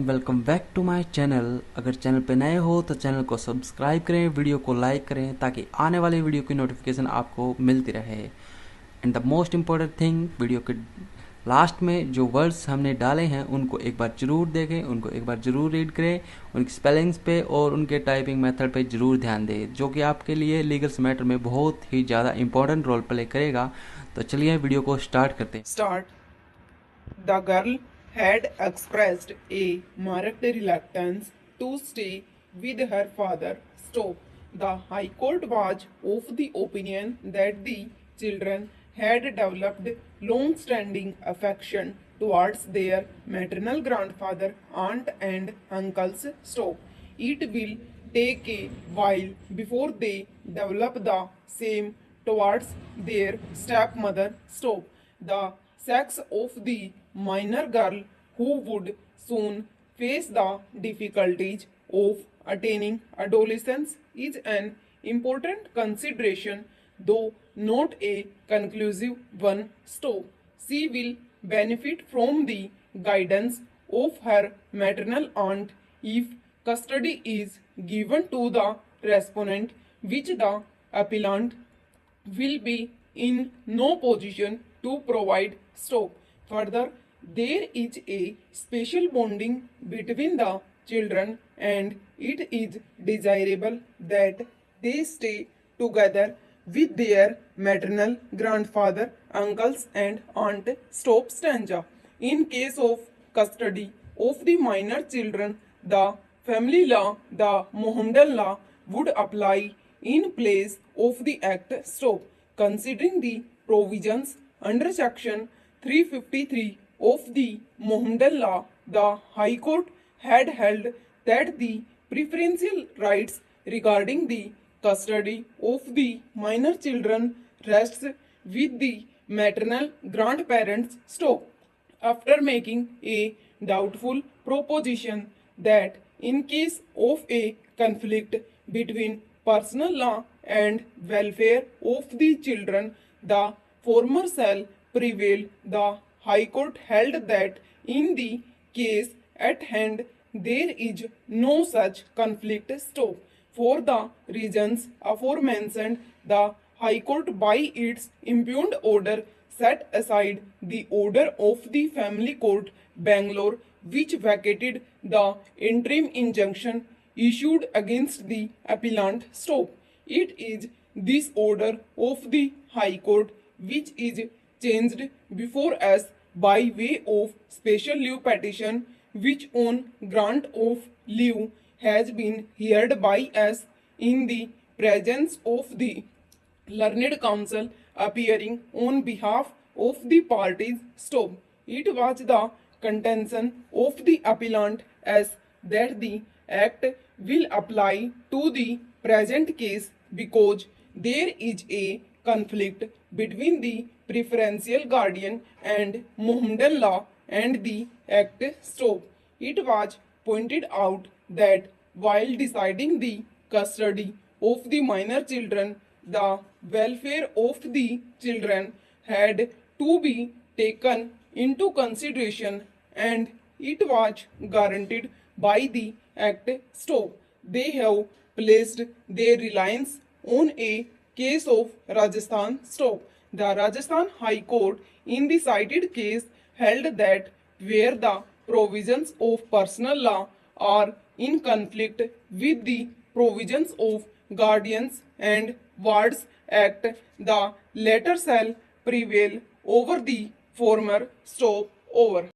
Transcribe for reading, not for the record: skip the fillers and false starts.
Everyone, welcome back to my channel. अगर channel पे नए हो तो चैनल को सब्सक्राइब करें, वीडियो को लाइक करें ताकि आने वाली वीडियो की नोटिफिकेशन आपको मिलती रहे। And the most important thing, video के लास्ट में जो वर्ड्स हमने डाले हैं उनको एक बार ज़रूर देखें, उनको एक बार ज़रूर रीड करें, उनकी स्पेलिंग्स पे और उनके टाइपिंग मेथड पे ज़रूर ध्यान दें, जो कि आपके लिए लीगल्स मैटर में बहुत ही ज़्यादा इंपॉर्टेंट रोल प्ले करेगा। तो चलिए वीडियो को स्टार्ट करते हैं। Start. The girl had expressed a marked reluctance to stay with her father. Stop. The High Court was of the opinion that the children had developed long-standing affection towards their maternal grandfather, aunt, and uncles. Stop. It will take a while before they develop the same towards their stepmother. Stop. The sex of the minor girl, who would soon face the difficulties of attaining adolescence, is an important consideration, though not a conclusive one. Stop. She will benefit from the guidance of her maternal aunt if custody is given to the respondent, which the appellant will be in no position to provide. Stop. Further, there is a special bonding between the children, and it is desirable that they stay together with their maternal grandfather, uncles, and aunt. Stop stanza. In case of custody of the minor children, the family law, the Mohammedan law, would apply in place of the Act. Stop. Considering the provisions under Section 353 of the Mohammedan law, the High Court had held that the preferential rights regarding the custody of the minor children rests with the maternal grandparents. Stop. After making a doubtful proposition that in case of a conflict between personal law and welfare of the children, the former shall prevail, the High Court held that in the case at hand there is no such conflict. Stop. For the reasons aforementioned, the High Court by its impugned order set aside the order of the Family Court, Bangalore, which vacated the interim injunction issued against the appellant. Stop. It is this order of the High Court which is changed before us by way of special leave petition, which on grant of leave has been heard by us in the presence of the learned counsel appearing on behalf of the parties. Stop. It was the contention of the appellant as that the act will apply to the present case because there is a conflict between the preferential guardian and Mohammedan law and the act. Stop. It was pointed out that while deciding the custody of the minor children, the welfare of the children had to be taken into consideration, and it was guaranteed by the Act. Stop. They have placed their reliance on a case of Rajasthan. Stop. The Rajasthan High Court in the cited case held that where the provisions of personal law are in conflict with the provisions of Guardians and Wards Act, the latter shall prevail over the former. Stop. Over.